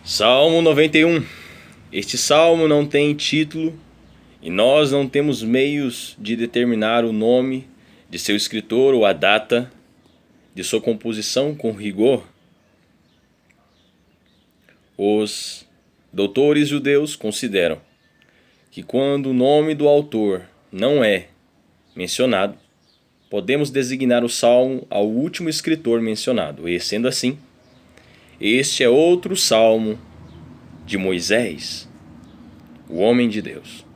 Salmo 91. Este salmo não tem título e nós não temos meios de determinar o nome de seu escritor ou a data de sua composição com rigor. Os doutores judeus consideram que quando o nome do autor não é mencionado, podemos designar o salmo ao último escritor mencionado, e sendo assim, este é outro salmo de Moisés, o homem de Deus.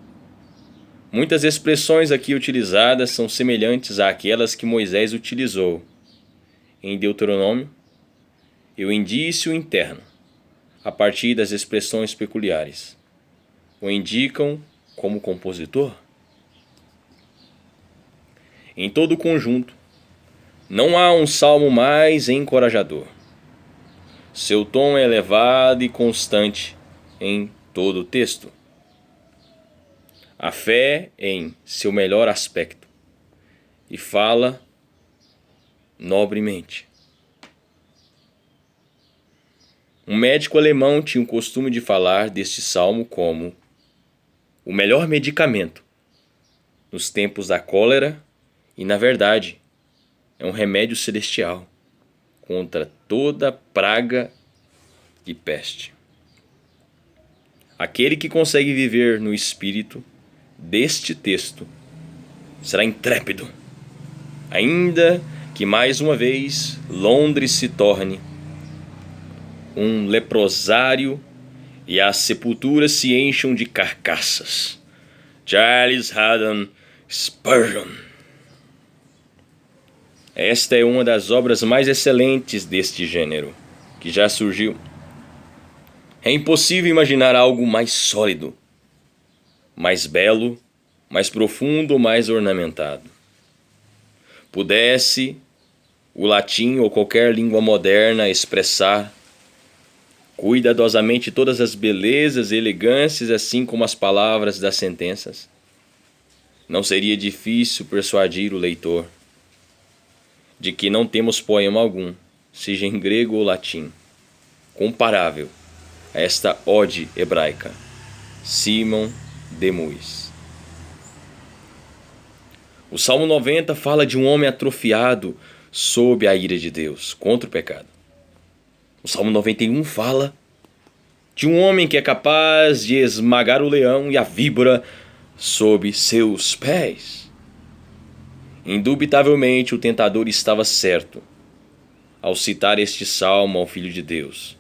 Muitas expressões aqui utilizadas são semelhantes àquelas que Moisés utilizou em Deuteronômio e o indício interno, a partir das expressões peculiares, o indicam como compositor. Em todo o conjunto, não há um salmo mais encorajador. Seu tom é elevado e constante em todo o texto. A fé em seu melhor aspecto e fala nobremente. Um médico alemão tinha o costume de falar deste salmo como o melhor medicamento nos tempos da cólera e, na verdade, é um remédio celestial contra toda praga e peste. Aquele que consegue viver no espírito deste texto será intrépido, ainda que mais uma vez Londres se torne um leprosário e as sepulturas se encham de carcaças. Charles Haddon Spurgeon. Esta é uma das obras mais excelentes deste gênero que já surgiu. É impossível imaginar algo mais sólido, mais belo, mais profundo ou mais ornamentado. Pudesse o latim ou qualquer língua moderna expressar cuidadosamente todas as belezas e elegâncias, assim como as palavras das sentenças, não seria difícil persuadir o leitor de que não temos poema algum, seja em grego ou latim, comparável a esta ode hebraica. Simon de Muis. O Salmo 90 fala de um homem atrofiado sob a ira de Deus, contra o pecado. O Salmo 91 fala de um homem que é capaz de esmagar o leão e a víbora sob seus pés. Indubitavelmente o tentador estava certo ao citar este salmo ao Filho de Deus.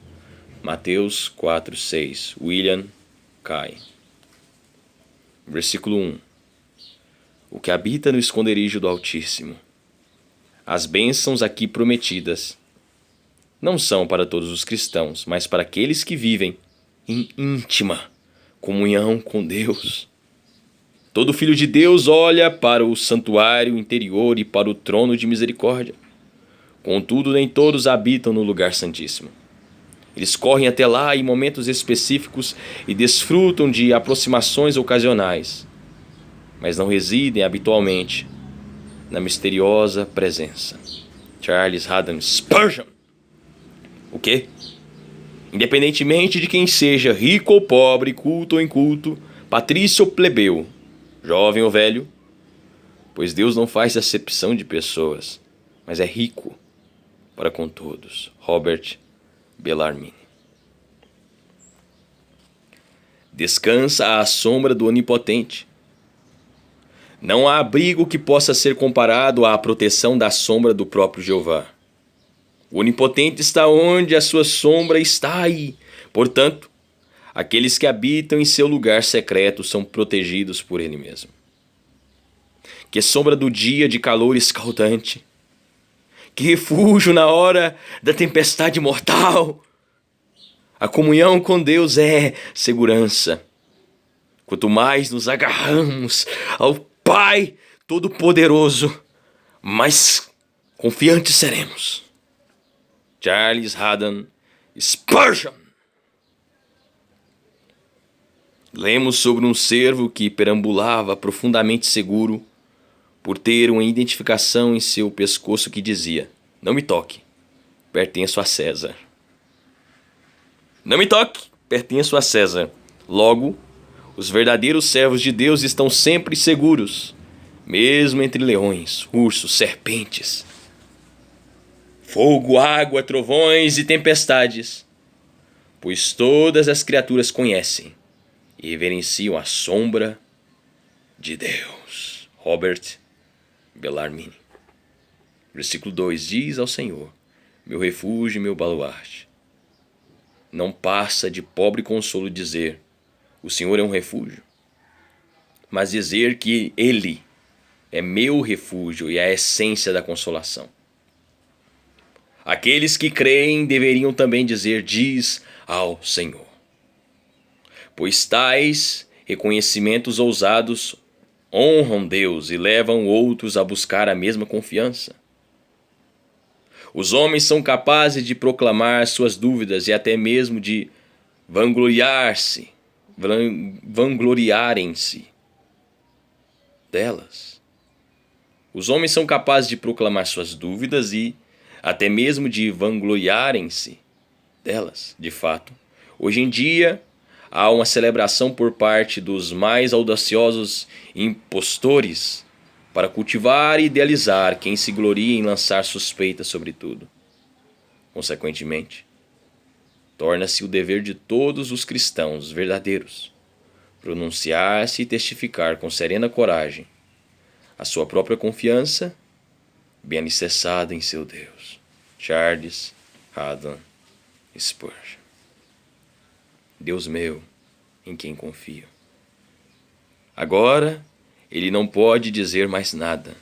Mateus 4:6. William Cay. Versículo 1. O que habita no esconderijo do Altíssimo. As bênçãos aqui prometidas não são para todos os cristãos, mas para aqueles que vivem em íntima comunhão com Deus. Todo filho de Deus olha para o santuário interior e para o trono de misericórdia. Contudo, nem todos habitam no lugar santíssimo. Eles correm até lá em momentos específicos e desfrutam de aproximações ocasionais, mas não residem habitualmente na misteriosa presença. Charles Haddon Spurgeon. O quê? Independentemente de quem seja, rico ou pobre, culto ou inculto, patrício ou plebeu, jovem ou velho, pois Deus não faz acepção de pessoas, mas é rico para com todos. Robert Bellarmine. Descansa à sombra do Onipotente. Não há abrigo que possa ser comparado à proteção da sombra do próprio Jeová. O Onipotente está onde a sua sombra está aí. Portanto, aqueles que habitam em seu lugar secreto são protegidos por ele mesmo. Que sombra do dia de calor escaldante. Que refúgio na hora da tempestade mortal. A comunhão com Deus é segurança. Quanto mais nos agarramos ao Pai Todo-Poderoso, mais confiantes seremos. Charles Haddon Spurgeon. Lemos sobre um cervo que perambulava profundamente seguro por ter uma identificação em seu pescoço que dizia: não me toque, pertenço a César. Não me toque, pertenço a César. Logo, os verdadeiros servos de Deus estão sempre seguros, mesmo entre leões, ursos, serpentes, fogo, água, trovões e tempestades, pois todas as criaturas conhecem e reverenciam a sombra de Deus. Robert Bellarmine. Versículo 2: diz ao Senhor, meu refúgio e meu baluarte. Não passa de pobre consolo dizer, o Senhor é um refúgio, mas dizer que Ele é meu refúgio e a essência da consolação. Aqueles que creem deveriam também dizer, diz ao Senhor. Pois tais reconhecimentos ousados honram Deus e levam outros a buscar a mesma confiança. Os homens são capazes de proclamar suas dúvidas e até mesmo de vangloriarem-se delas. Os homens são capazes de proclamar suas dúvidas e até mesmo de vangloriarem-se delas. De fato, hoje em dia, há uma celebração por parte dos mais audaciosos impostores para cultivar e idealizar quem se gloria em lançar suspeitas sobre tudo. Consequentemente, torna-se o dever de todos os cristãos verdadeiros pronunciar-se e testificar com serena coragem a sua própria confiança, bem alicerçada em seu Deus. Charles Haddon Spurgeon. Deus meu, em quem confio. Agora, ele não pode dizer mais nada.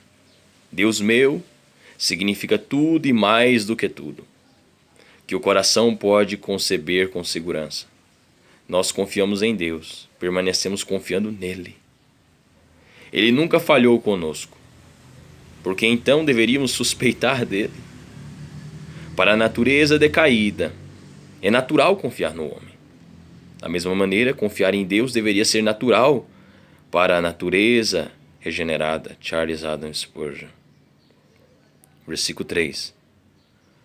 Deus meu significa tudo e mais do que tudo, que o coração pode conceber com segurança. Nós confiamos em Deus, permanecemos confiando nele. Ele nunca falhou conosco, porque então deveríamos suspeitar dele. Para a natureza decaída, é natural confiar no homem. Da mesma maneira, confiar em Deus deveria ser natural para a natureza regenerada. Charles Haddon Spurgeon. Versículo 3.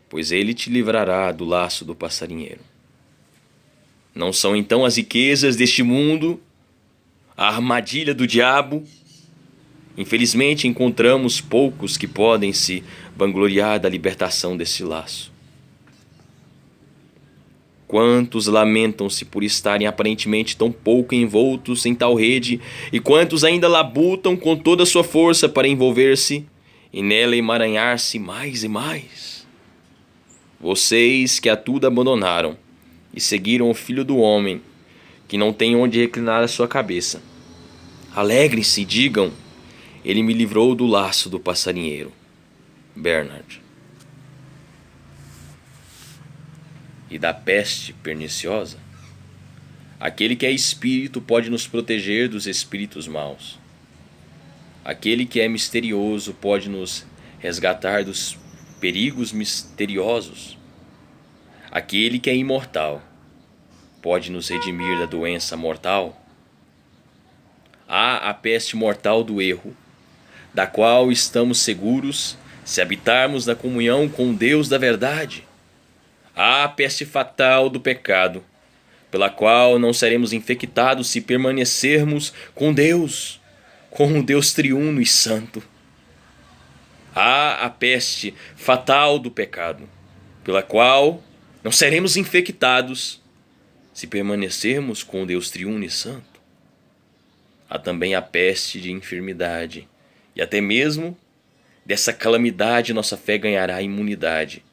Pois ele te livrará do laço do passarinheiro. Não são então as riquezas deste mundo a armadilha do diabo? Infelizmente, encontramos poucos que podem se vangloriar da libertação desse laço. Quantos lamentam-se por estarem aparentemente tão pouco envoltos em tal rede, e quantos ainda labutam com toda a sua força para envolver-se e nela emaranhar-se mais e mais. Vocês que a tudo abandonaram e seguiram o Filho do Homem, que não tem onde reclinar a sua cabeça, alegrem-se e digam, ele me livrou do laço do passarinheiro. Bernard. E da peste perniciosa? Aquele que é espírito pode nos proteger dos espíritos maus. Aquele que é misterioso pode nos resgatar dos perigos misteriosos. Aquele que é imortal pode nos redimir da doença mortal. Há a peste mortal do erro, da qual estamos seguros se habitarmos na comunhão com Deus da verdade. Há a peste fatal do pecado, pela qual não seremos infectados se permanecermos com Deus, com o Deus triuno e santo. Há a peste fatal do pecado, pela qual não seremos infectados se permanecermos com o Deus triuno e santo. Há também a peste de enfermidade, e até mesmo dessa calamidade nossa fé ganhará imunidade,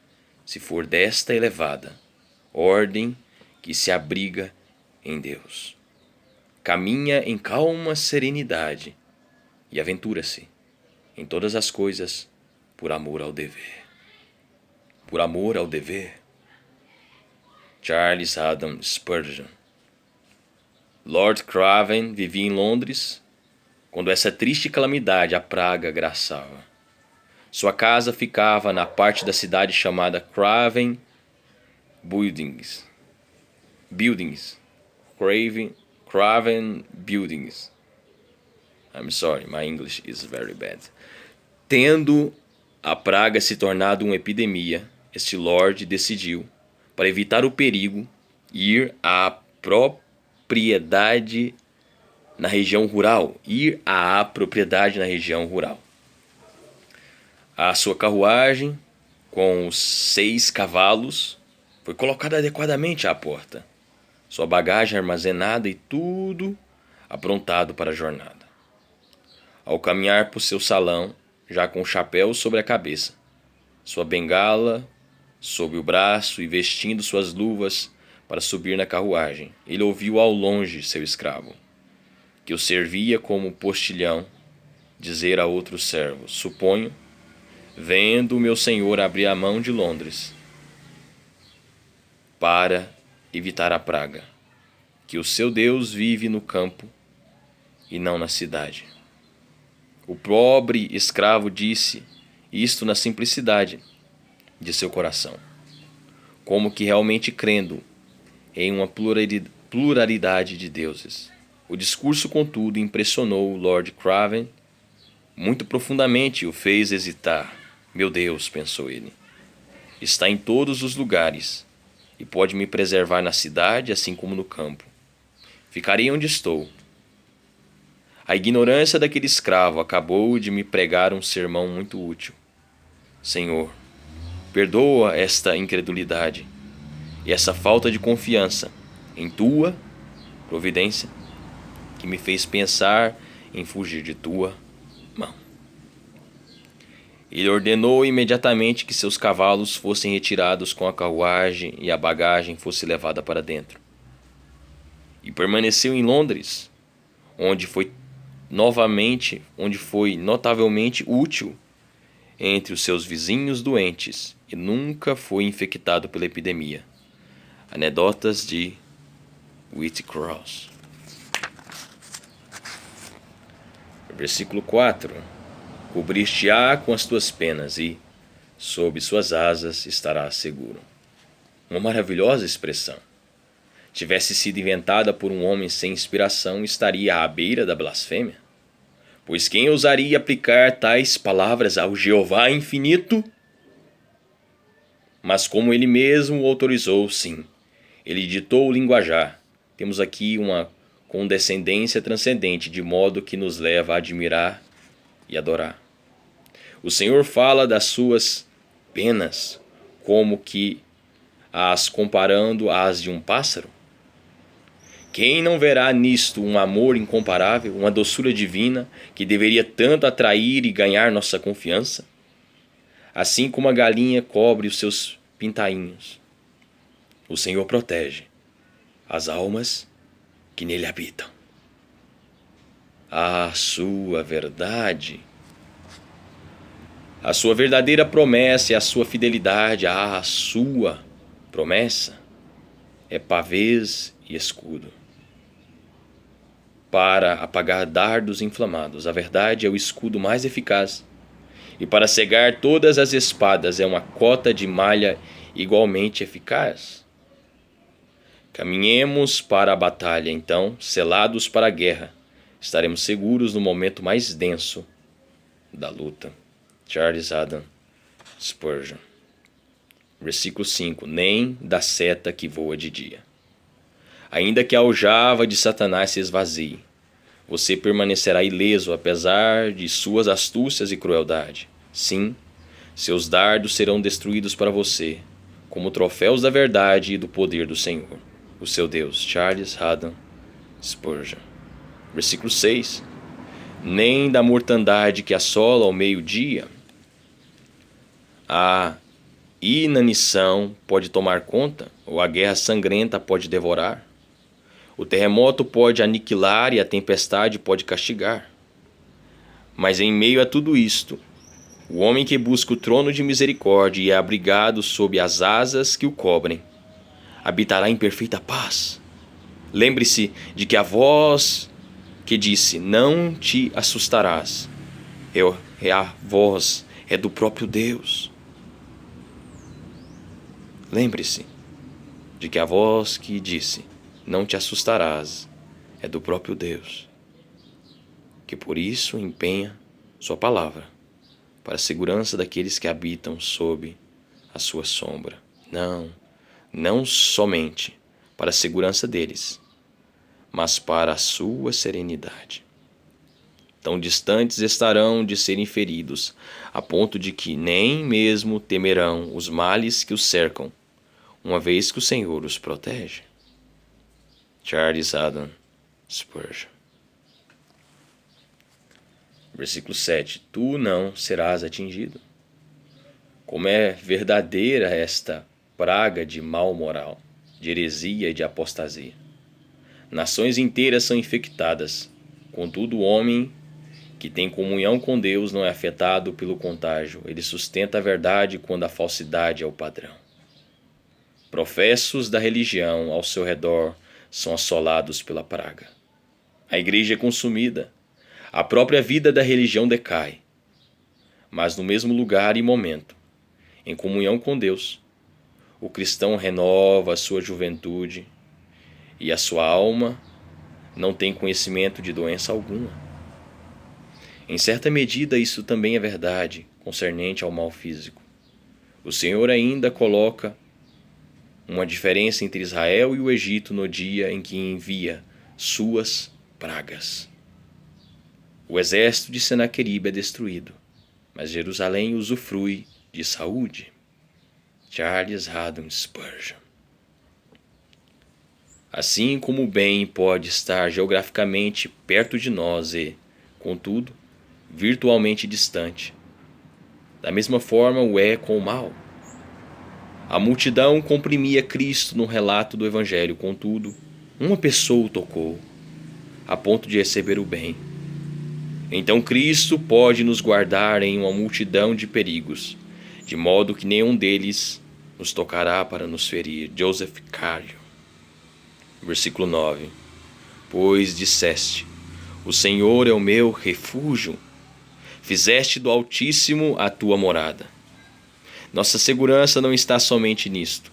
se for desta elevada ordem que se abriga em Deus. Caminha em calma serenidade e aventura-se em todas as coisas por amor ao dever. Por amor ao dever. Charles Haddon Spurgeon. Lord Craven vivia em Londres quando essa triste calamidade, a praga, graçava. Sua casa ficava na parte da cidade chamada Craven Buildings. Craven Buildings. I'm sorry, my English is very bad. Tendo a praga se tornado uma epidemia, este Lord decidiu, para evitar o perigo, Ir à propriedade na região rural. Ir à propriedade na região rural. A sua carruagem, com os 6 cavalos, foi colocada adequadamente à porta. Sua bagagem armazenada e tudo aprontado para a jornada. Ao caminhar por seu salão, já com o chapéu sobre a cabeça, sua bengala sob o braço e vestindo suas luvas para subir na carruagem, ele ouviu ao longe seu escravo, que o servia como postilhão, dizer a outro servo: suponho, vendo o meu senhor abrir a mão de Londres para evitar a praga, que o seu Deus vive no campo e não na cidade. O pobre escravo disse isto na simplicidade de seu coração, como que realmente crendo em uma pluralidade de deuses. O discurso, contudo, impressionou Lord Craven muito profundamente e o fez hesitar. Meu Deus, pensou ele, está em todos os lugares e pode me preservar na cidade assim como no campo. Ficarei onde estou. A ignorância daquele escravo acabou de me pregar um sermão muito útil. Senhor, perdoa esta incredulidade e essa falta de confiança em tua providência que me fez pensar em fugir de tua mão. Ele ordenou imediatamente que seus cavalos fossem retirados com a carruagem e a bagagem fosse levada para dentro. E permaneceu em Londres, onde foi notavelmente útil entre os seus vizinhos doentes e nunca foi infectado pela epidemia. Anedotas de Whitcross. Versículo 4. Cobrir-te-á com as tuas penas e, sob suas asas, estarás seguro. Uma maravilhosa expressão. Tivesse sido inventada por um homem sem inspiração, estaria à beira da blasfêmia. Pois quem ousaria aplicar tais palavras ao Jeová infinito? Mas como ele mesmo o autorizou, sim, ele ditou o linguajar. Temos aqui uma condescendência transcendente, de modo que nos leva a admirar e adorar. O Senhor fala das suas penas, como que as comparando às de um pássaro. Quem não verá nisto um amor incomparável, uma doçura divina que deveria tanto atrair e ganhar nossa confiança? Assim como a galinha cobre os seus pintainhos, o Senhor protege as almas que nele habitam. A sua verdade, a sua verdadeira promessa e a sua fidelidade à sua promessa é pavês e escudo. Para apagar dardos inflamados, a verdade é o escudo mais eficaz. E para cegar todas as espadas é uma cota de malha igualmente eficaz. Caminhemos para a batalha, então, selados para a guerra. Estaremos seguros no momento mais denso da luta. Charles Adam Spurgeon. Versículo 5. Nem da seta que voa de dia. Ainda que a aljava de Satanás se esvazie, você permanecerá ileso apesar de suas astúcias e crueldade. Sim, seus dardos serão destruídos para você, como troféus da verdade e do poder do Senhor, o seu Deus. Charles Haddon Spurgeon. Versículo 6. Nem da mortandade que assola ao meio-dia, a inanição pode tomar conta, ou a guerra sangrenta pode devorar. O terremoto pode aniquilar e a tempestade pode castigar. Mas em meio a tudo isto, o homem que busca o trono de misericórdia e é abrigado sob as asas que o cobrem, habitará em perfeita paz. Lembre-se de que a voz que disse, não te assustarás, é a voz, é do próprio Deus. Lembre-se de que a voz que disse, não te assustarás, é do próprio Deus, que por isso empenha sua palavra para a segurança daqueles que habitam sob a sua sombra. Não somente para a segurança deles, mas para a sua serenidade. Tão distantes estarão de serem feridos, a ponto de que nem mesmo temerão os males que os cercam, uma vez que o Senhor os protege. Charles Haddon Spurgeon. Versículo 7. Tu não serás atingido. Como é verdadeira esta praga de mal moral, de heresia e de apostasia. Nações inteiras são infectadas, contudo o homem que tem comunhão com Deus não é afetado pelo contágio, ele sustenta a verdade quando a falsidade é o padrão. Professos da religião ao seu redor são assolados pela praga. A igreja é consumida, a própria vida da religião decai. Mas no mesmo lugar e momento, em comunhão com Deus, o cristão renova a sua juventude e a sua alma não tem conhecimento de doença alguma. Em certa medida, isso também é verdade concernente ao mal físico. O Senhor ainda coloca uma diferença entre Israel e o Egito no dia em que envia suas pragas. O exército de Senaqueribe é destruído, mas Jerusalém usufrui de saúde. Charles Haddon Spurgeon. Assim como o bem pode estar geograficamente perto de nós e, contudo, virtualmente distante, da mesma forma o é com o mal. A multidão comprimia Cristo no relato do Evangelho, contudo, uma pessoa o tocou, a ponto de receber o bem. Então Cristo pode nos guardar em uma multidão de perigos, de modo que nenhum deles nos tocará para nos ferir. Joseph Cario. Versículo 9. Pois disseste, o Senhor é o meu refúgio, fizeste do Altíssimo a tua morada. Nossa segurança não está somente nisto,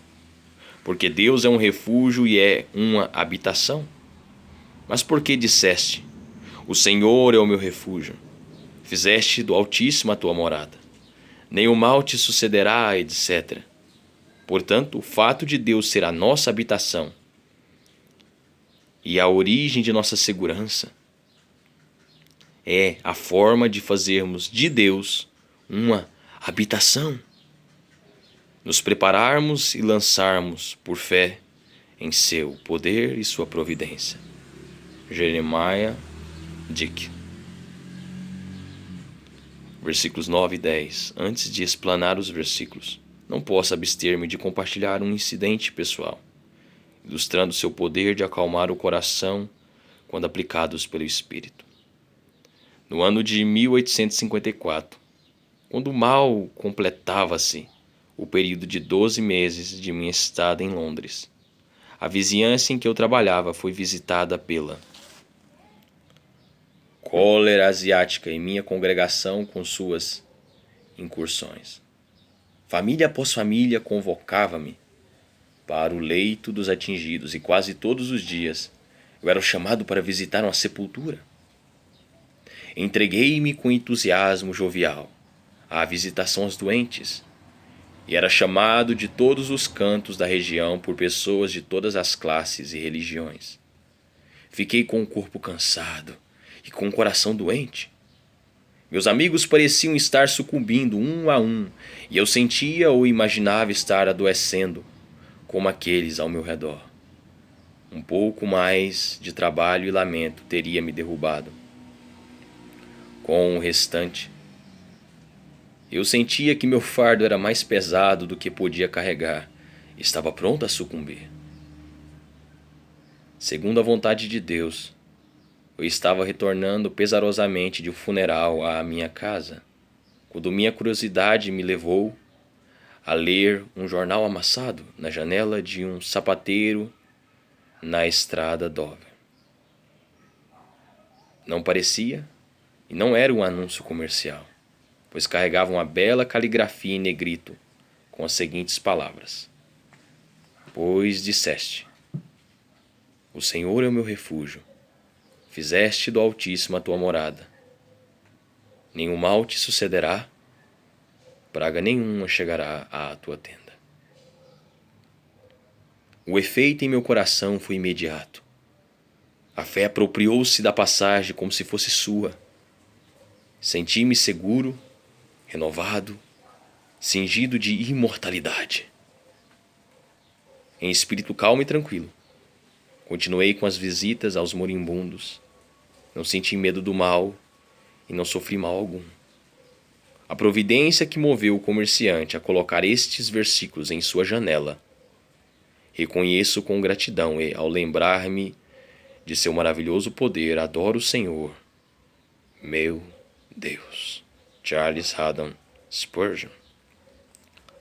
porque Deus é um refúgio e é uma habitação. Mas porque disseste, o Senhor é o meu refúgio, fizeste do Altíssimo a tua morada. Nem o mal te sucederá, etc. Portanto, o fato de Deus ser a nossa habitação e a origem de nossa segurança é a forma de fazermos de Deus uma habitação. Nos prepararmos e lançarmos por fé em seu poder e sua providência. Jeremiah Dick. Versículos 9 e 10. Antes de explanar os versículos, não posso abster-me de compartilhar um incidente pessoal, ilustrando seu poder de acalmar o coração quando aplicados pelo Espírito. No ano de 1854, quando mal completava-se o período de 12 meses de minha estada em Londres, a vizinhança em que eu trabalhava foi visitada pela cólera asiática em minha congregação com suas incursões. Família após família convocava-me para o leito dos atingidos e quase todos os dias eu era chamado para visitar uma sepultura. Entreguei-me com entusiasmo jovial à visitação aos doentes e era chamado de todos os cantos da região por pessoas de todas as classes e religiões. Fiquei com o corpo cansado e com o coração doente. Meus amigos pareciam estar sucumbindo um a um e eu sentia ou imaginava estar adoecendo como aqueles ao meu redor. Um pouco mais de trabalho e lamento teria me derrubado. Com o restante, eu sentia que meu fardo era mais pesado do que podia carregar e estava pronto a sucumbir. Segundo a vontade de Deus, eu estava retornando pesarosamente de um funeral à minha casa, quando minha curiosidade me levou a ler um jornal amassado na janela de um sapateiro na estrada Dover. Não parecia e não era um anúncio comercial, pois carregava uma bela caligrafia em negrito com as seguintes palavras: Pois disseste, o Senhor é o meu refúgio, fizeste do Altíssimo a tua morada. Nenhum mal te sucederá, praga nenhuma chegará à tua tenda. O efeito em meu coração foi imediato. A fé apropriou-se da passagem como se fosse sua. Senti-me seguro, renovado, cingido de imortalidade. Em espírito calmo e tranquilo, continuei com as visitas aos moribundos. Não senti medo do mal e não sofri mal algum. A providência que moveu o comerciante a colocar estes versículos em sua janela, reconheço com gratidão e, ao lembrar-me de seu maravilhoso poder, adoro o Senhor, meu Deus. Charles Haddon Spurgeon.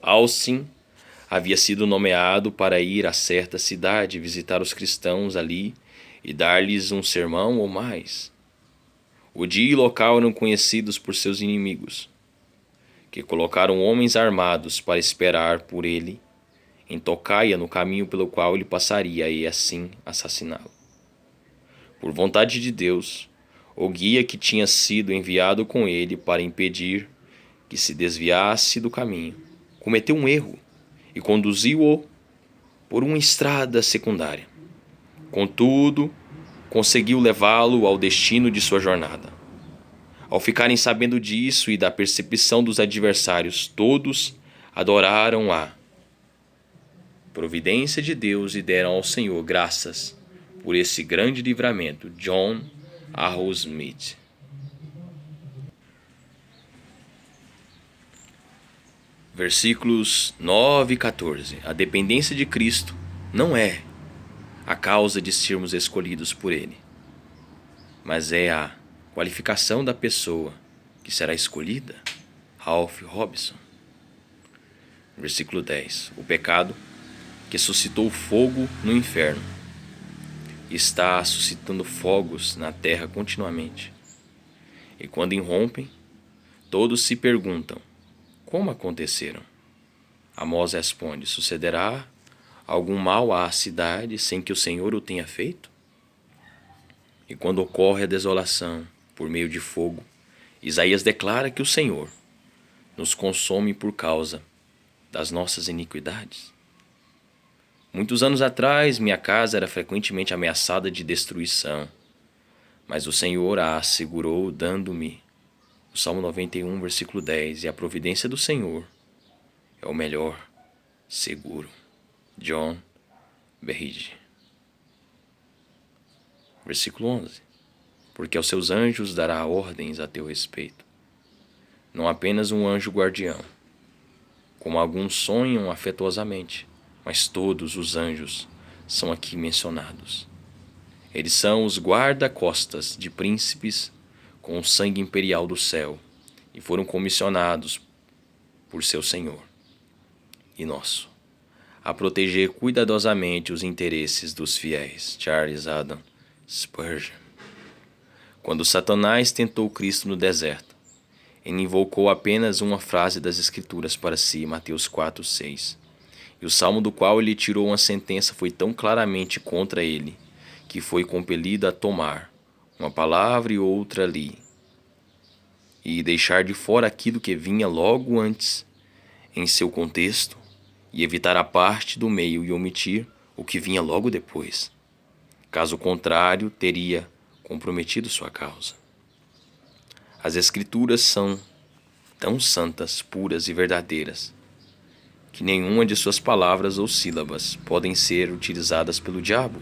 Austin havia sido nomeado para ir a certa cidade visitar os cristãos ali e dar-lhes um sermão ou mais. O dia e o local eram conhecidos por seus inimigos, que colocaram homens armados para esperar por ele em tocaia no caminho pelo qual ele passaria e assim assassiná-lo. Por vontade de Deus, o guia que tinha sido enviado com ele para impedir que se desviasse do caminho cometeu um erro e conduziu-o por uma estrada secundária. Contudo, conseguiu levá-lo ao destino de sua jornada. Ao ficarem sabendo disso e da percepção dos adversários, todos adoraram a providência de Deus e deram ao Senhor graças por esse grande livramento. John Arrowsmith. Versículos 9 e 14. A dependência de Cristo não é a causa de sermos escolhidos por Ele, mas é a qualificação da pessoa que será escolhida. Ralph Robson. Versículo 10. O pecado que suscitou fogo no inferno está suscitando fogos na terra continuamente. E quando irrompem, todos se perguntam: como aconteceram? Amós responde: sucederá algum mal à cidade sem que o Senhor o tenha feito? E quando ocorre a desolação por meio de fogo, Isaías declara que o Senhor nos consome por causa das nossas iniquidades. Muitos anos atrás, minha casa era frequentemente ameaçada de destruição, mas o Senhor a assegurou, dando-me o Salmo 91, versículo 10, e a providência do Senhor é o melhor seguro. John Berridge. Versículo 11. Porque aos seus anjos dará ordens a teu respeito. Não apenas um anjo guardião, como alguns sonham afetuosamente, mas todos os anjos são aqui mencionados. Eles são os guarda-costas de príncipes com o sangue imperial do céu e foram comissionados por seu Senhor e nosso a proteger cuidadosamente os interesses dos fiéis. Charles Haddon Spurgeon. Quando Satanás tentou Cristo no deserto, ele invocou apenas uma frase das Escrituras para si, Mateus 4:6. E o salmo do qual ele tirou uma sentença foi tão claramente contra ele, que foi compelido a tomar uma palavra e outra ali, e deixar de fora aquilo que vinha logo antes em seu contexto, e evitar a parte do meio e omitir o que vinha logo depois. Caso contrário, teria comprometido sua causa. As Escrituras são tão santas, puras e verdadeiras, que nenhuma de suas palavras ou sílabas podem ser utilizadas pelo diabo,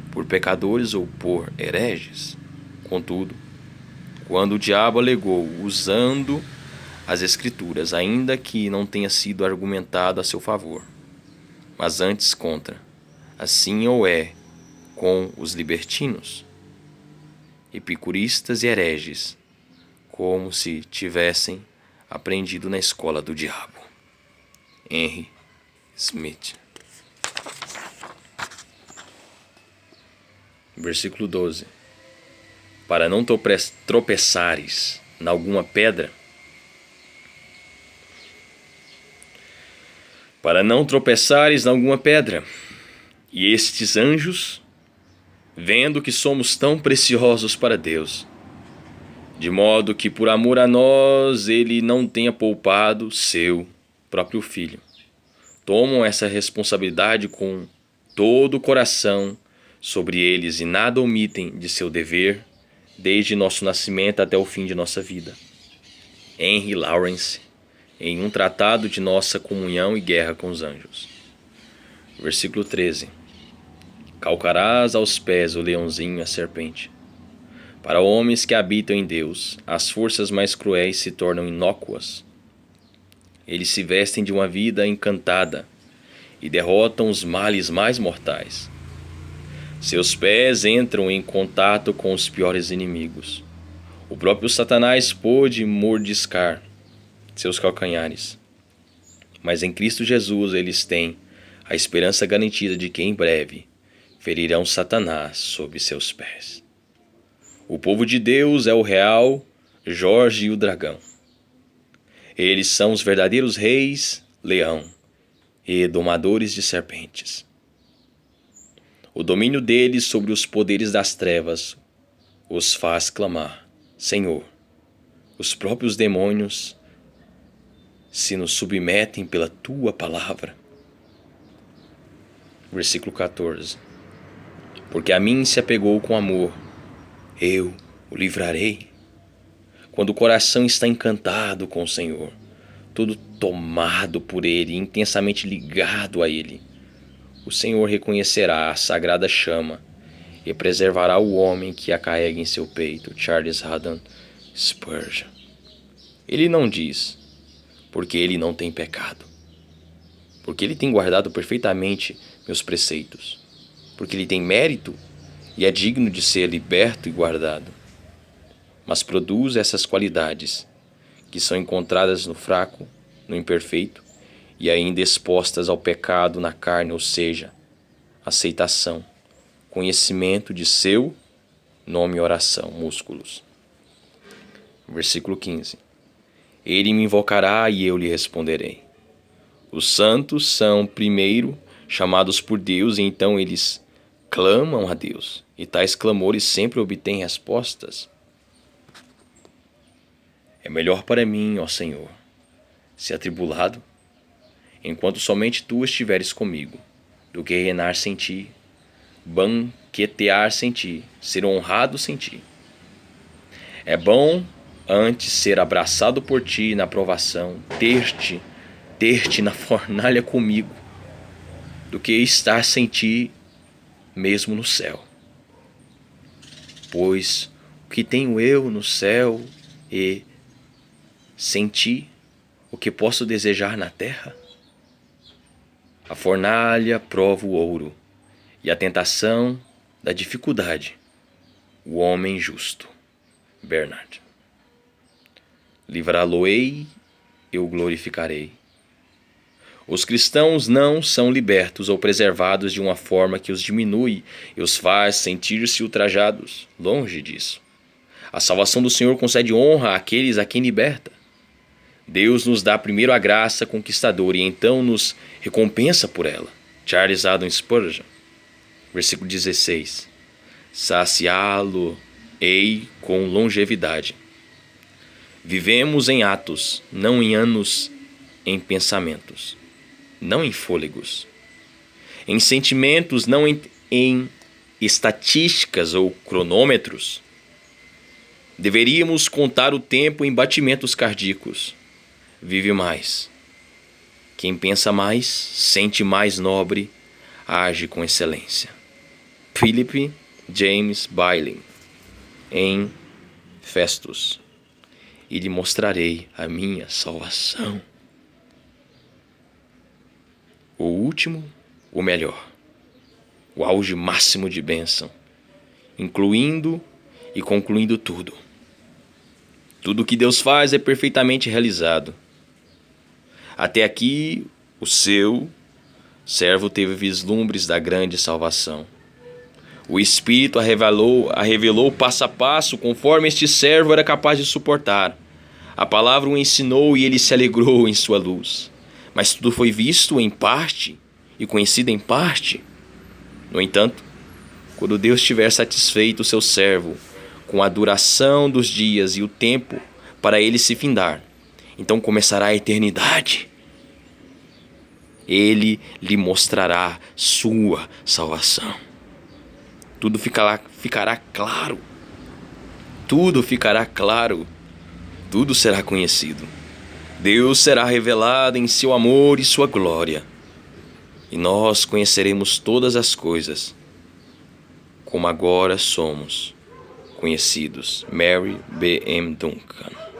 por pecadores ou por hereges. Contudo, quando o diabo alegou usando as Escrituras, ainda que não tenha sido argumentado a seu favor, mas antes contra, assim ou é com os libertinos, epicuristas e hereges, como se tivessem aprendido na escola do diabo. Henry Smith. Versículo 12. Para não tropeçares em alguma pedra, e estes anjos, vendo que somos tão preciosos para Deus, de modo que por amor a nós ele não tenha poupado seu próprio filho, tomam essa responsabilidade com todo o coração sobre eles e nada omitem de seu dever, desde nosso nascimento até o fim de nossa vida. Henry Lawrence, em um tratado de nossa comunhão e guerra com os anjos. Versículo 13. Calcarás aos pés o leãozinho e a serpente. Para homens que habitam em Deus, as forças mais cruéis se tornam inócuas. Eles se vestem de uma vida encantada e derrotam os males mais mortais. Seus pés entram em contato com os piores inimigos. O próprio Satanás pôde mordiscar seus calcanhares. Mas em Cristo Jesus eles têm a esperança garantida de que em breve ferirão Satanás sob seus pés. O povo de Deus é o real Jorge e o dragão. Eles são os verdadeiros reis, leão e domadores de serpentes. O domínio deles sobre os poderes das trevas os faz clamar: Senhor. Os próprios demônios se nos submetem pela tua palavra. Versículo 14. Porque a mim se apegou com amor, eu o livrarei. Quando o coração está encantado com o Senhor, todo tomado por Ele, intensamente ligado a Ele, o Senhor reconhecerá a sagrada chama e preservará o homem que a carrega em seu peito. Charles Haddon Spurgeon. Ele não diz, porque ele não tem pecado, porque ele tem guardado perfeitamente meus preceitos, porque ele tem mérito e é digno de ser liberto e guardado, mas produz essas qualidades que são encontradas no fraco, no imperfeito e ainda expostas ao pecado na carne, ou seja, aceitação, conhecimento de seu nome e oração, músculos. Versículo 15. Ele me invocará e eu lhe responderei. Os santos são primeiro chamados por Deus e então eles clamam a Deus, e tais clamores sempre obtêm respostas. É melhor para mim, ó Senhor, ser atribulado, enquanto somente tu estiveres comigo, do que reinar sem ti, banquetear sem ti, ser honrado sem ti. É bom antes ser abraçado por ti na provação, ter-te na fornalha comigo, do que estar sem ti mesmo no céu. Pois o que tenho eu no céu e sem ti, o que posso desejar na terra? A fornalha prova o ouro, e a tentação da dificuldade, o homem justo. Bernard. Livrá-lo-ei, eu glorificarei. Os cristãos não são libertos ou preservados de uma forma que os diminui e os faz sentir-se ultrajados. Longe disso. A salvação do Senhor concede honra àqueles a quem liberta. Deus nos dá primeiro a graça conquistadora e então nos recompensa por ela. Charles Haddon Spurgeon. Versículo 16. Saciá-lo-ei com longevidade. Vivemos em atos, não em anos, em pensamentos, não em fôlegos, em sentimentos, não em estatísticas ou cronômetros. Deveríamos contar o tempo em batimentos cardíacos. Vive mais. Quem pensa mais, sente mais nobre, age com excelência. Philip James Bailey, em Festus. E lhe mostrarei a minha salvação. O último, o melhor. O auge máximo de bênção, incluindo e concluindo tudo. Tudo que Deus faz é perfeitamente realizado. Até aqui, o seu servo teve vislumbres da grande salvação. O Espírito a revelou passo a passo, conforme este servo era capaz de suportar. A palavra o ensinou e ele se alegrou em sua luz. Mas tudo foi visto em parte e conhecido em parte. No entanto, quando Deus tiver satisfeito o seu servo com a duração dos dias e o tempo para ele se findar, então começará a eternidade. Ele lhe mostrará sua salvação. Tudo ficará claro. Tudo ficará claro. Tudo será conhecido. Deus será revelado em seu amor e sua glória. E nós conheceremos todas as coisas, como agora somos conhecidos. Mary B. M. Duncan.